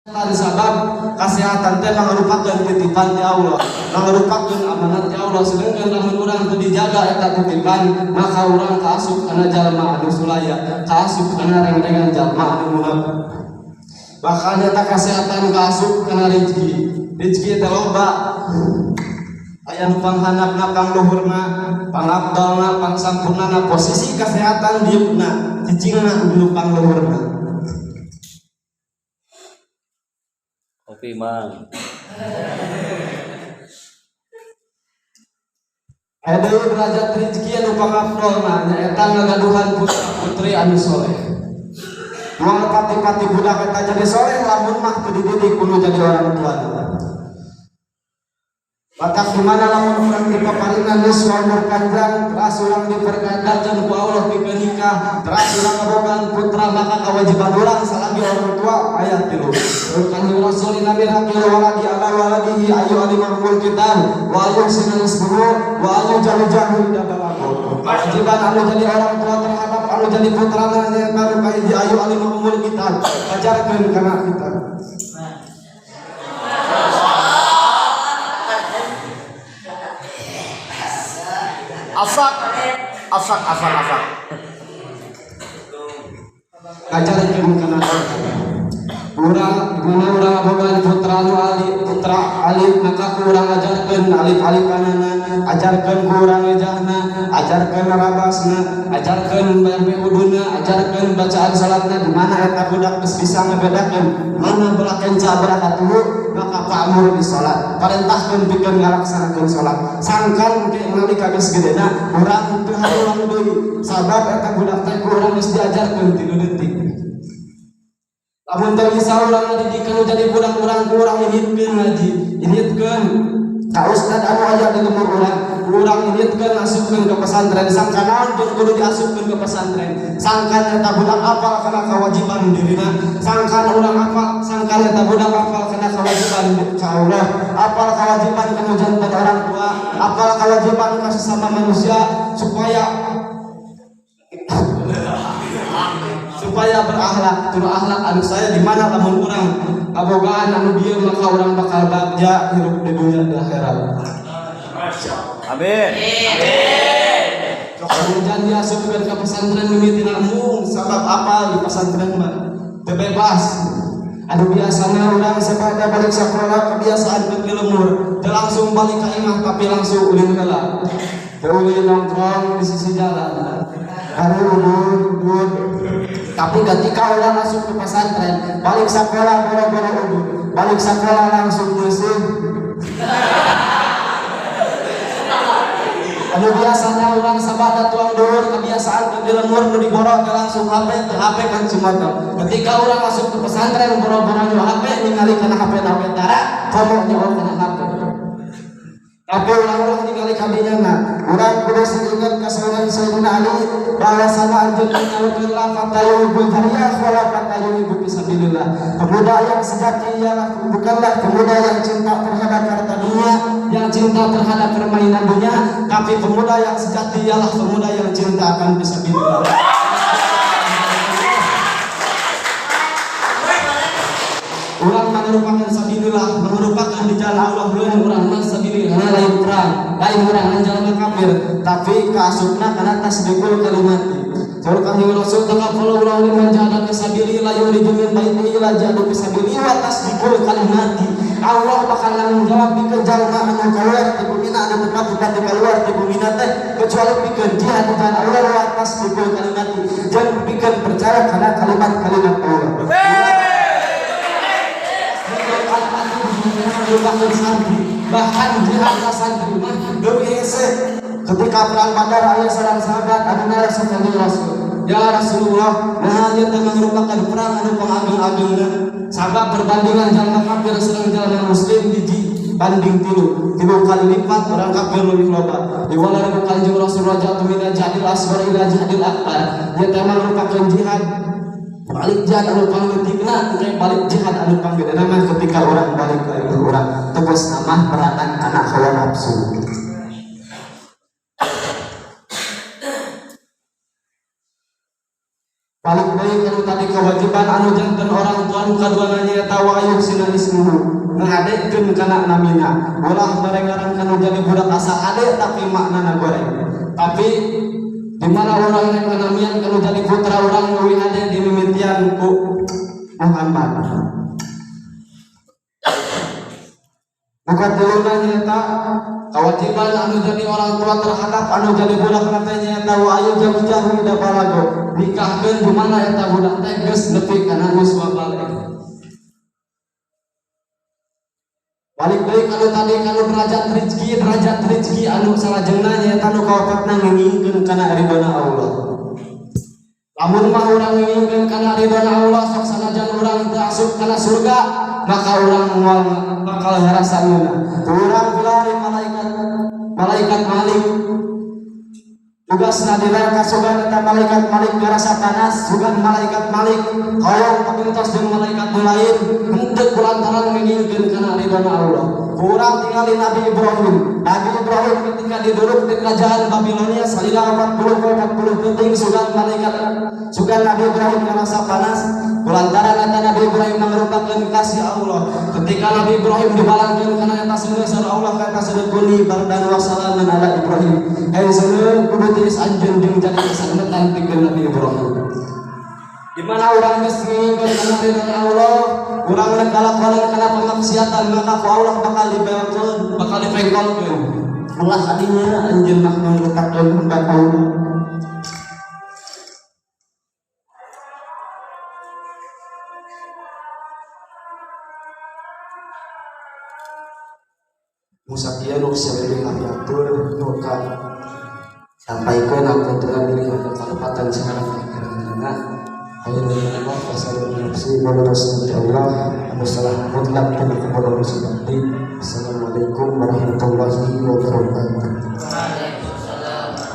Sabab kesehatan teh merupakan titipan ti Allah, merupakan amanat ti Allah. Sedangkan lamun urang teu dijaga eta titipan, maka urang kaasup kana jalma anu sulaya, kaasup kana rengrengan jalma anu munafik. Bahkan eta kesehatan kaasup kana rezeki teh loba. Aya nu panghandapna, pangluhurna, pangabdalna, pangsampurnana, posisi kesehatan diukna, cicingna dulu pangluhurna. Kopi mang. Ada derajat rezeki anu pangabdalna nyaeta ngagaduhan putra putri anu soleh. Moal pati-pati budak eta jadi soleh lamun mah teu dididik kudu jadi orang tua. Batak dimana lamun urang dipaparingan geus umur panjang, teras urang diperkadajan ku Allah pikeun nikah, teras urang ngabogaan putra, maka kewajiban urang salagi orang tua aya 3. Kanjeng Rasul Nabi Rakil waladi ala waladihi ayu alimul kitab wa ayu sinas guru wa ayu jalu-jalu dabalago. Kewajiban anu jadi orang tua terhadap anu jadi putrana nyaeta kaiji ayu alimul kitab, ajarkeun kana kita. Asak. Ajarkeun kana urang abogaan putra alif maka kurang ajarkeun alif-alifanana, ajarkeun ku urang ejahna, ajarkeun rabasna, ajarkeun bayar uduna, ajarkeun bacaan salatna. Di mana eta budak geus bisa ngabedakeun mana belah kenca belah atuh, maka pamur di salat, parentahkeun pikeun ngalaksanakeun salat. Sangkan ke nalika geus gedena urang teu harulang deui, sabab eta budak teh ku urang geus diajarkeun 3 detik. Lamun teu bisa urang ngadidikan jadi budak urang initkeun ngaji, initkeun ka ustad anu aya di lemur urang initkeun asupkeun ke pesantren. Sangkan naon teu kudu diasupkeun ke pesantren, sangkan eta budak apal kana kewajiban dirina, sangkan urang apal, sangkan eta budak apal kana kewajiban ka Allah, apal kewajiban kana jantan orang tua, apal kewajiban ka sesama manusia supaya berakhlak, tur akhlak anu saya di mana lamun urang abogaan anu dieu maka urang bakal bagja hirup di dunia dan akhirat. Amin. Jangan diasupkeun ka pesantren mimiti namung sabab apa di pesantren mah teu bebas. Anu biasana urang sabada balik sakola kebiasaan keur lemur, teu langsung balik ka imah tapi langsung ulin heula. Teu ulin nongkrong di sisi jalan. Udud. Tapi ketika orang masuk ke pesantren, balik sekolah boro-boro udud, balik sekolah langsung musim. Anu biasanya orang sabada tuang dulur kebiasaan ke lemur nu diborok langsung HP kan sumoto. Ketika orang masuk ke pesantren boro-boro nyu HP ningali kana HP tara, komo nyawa kana HP. Tapi orang-orang ningali kabinana, orang kudu ingat kasawan Sayyidina Ali bahwasana anjeun nyaweukeun lafaz tayyibul jariyah wala tayyibul fisabilillah. Pemuda yang sejati ialah bukanlah pemuda yang cinta terhadap harta dunia, yang cinta terhadap permainan dunia, tapi pemuda yang sejati ialah pemuda yang cinta akan fisabilillah. Urang merupakan sabilillah, merupakan di jalan Allah lain urang mah sabilillah lain urang jalma kafir, tapi kaasupna kana tasdiqul kalimati. Saur Kanjeng Rasul taqabbalallahu liman jahada fi sabilillah yuridu min baitihi ila jahadu fi sabilillah wa tasdiqul kalimati. Allah bakal menjawab pikeun jalma anu kaluar ti bumina anu tempat di kaluar ti bumina teh kecuali pikeun jihad di jalan Allah wa tasdiqul kalimati. Jangan pikeun percaya kana kalimat-kalimat Allah. Bahkan jihad santri mah deui hese. Ketika perang Badar aya sareng sahabat anu ngarasa Kanjeng Rasul, ya Rasulullah, nah ieu teh merupakan perang anu pangageng-agengna. Sabab perbandingan jalma kafir sareng jalma muslim hiji banding 3 kali lipat orang kafir leuwih loba. Iwala Kanjeng Rasul raja'tu min jahadil asghar ila jahadil akbar. Ieu teh merupakan jihad balik jihad anu pangeutikna engke balik jihad anu panggedena mah ketika orang balik ka ilmu urang tegas namah perangan anak hawa nafsu. Balik deui kana tadi kewajiban anu janten orang tua nu kaduana nyaeta wa yuhsina ismuhu ngadekeun kana namina ulah barengaran kana jadi budak asa ade tapi maknana goreng tapi di mana orang yang namian kalau jadi putra orang nu ade di mimitian ku Muhammad maka duluna nyaeta kewajiban anu jadi orang tua terhadap anu jadi budak katanya eta wa ayu jauh-jauh da balago nikahkeun di mana eta budak teh geus nepi kana geus balik deui kalau tadi kalau derajat rezeki anu salajengna nyaeta nu kaopatna ngingkeun kana ridona Allah lamun mah urang ngingkeun kana ridona Allah sok sanajan urang teu asup kana surga maka urang moal bakal ngarasaneuna urang bilari malaikat Malik tugasna di neraka sugan eta malaikat Malik ngarasa panas sugan malaikat Malik hoyong pakintos jeung malaikat nu lain henteu kulantaran ngingkeun kana ridona Allah urang tingali Nabi Ibrahim ketika diduduk di kerajaan Babilonia salila 40 penting sugan Nabi Ibrahim ngarasa panas kulantaran eta Nabi Ibrahim merupakan kasih Allah ketika Nabi Ibrahim dibalangkeun kana eta seuneu Allah ka eta sedekuni bardan wa salaman ala Ibrahim seuneu kudu tiris anjeun jeung jadi kesanetan pikeun Nabi Ibrahim di mana urang geus ngingkeun kana ridona Allah urang ngalakonan kana pamaksiatan maka ku Allah bakal dipengkolkeun ulah adinya anjeun mah ngletakkeun hamba Allah musakia nu sabari ngatur nu ka sampaikan apunten diri kana kalepatan sekarang akhirna ayo Allah wasallallahu alaihi Allah anu salah mutlak kana kepada Rasulullah. Assalamualaikum warahmatullahi wabarakatuh.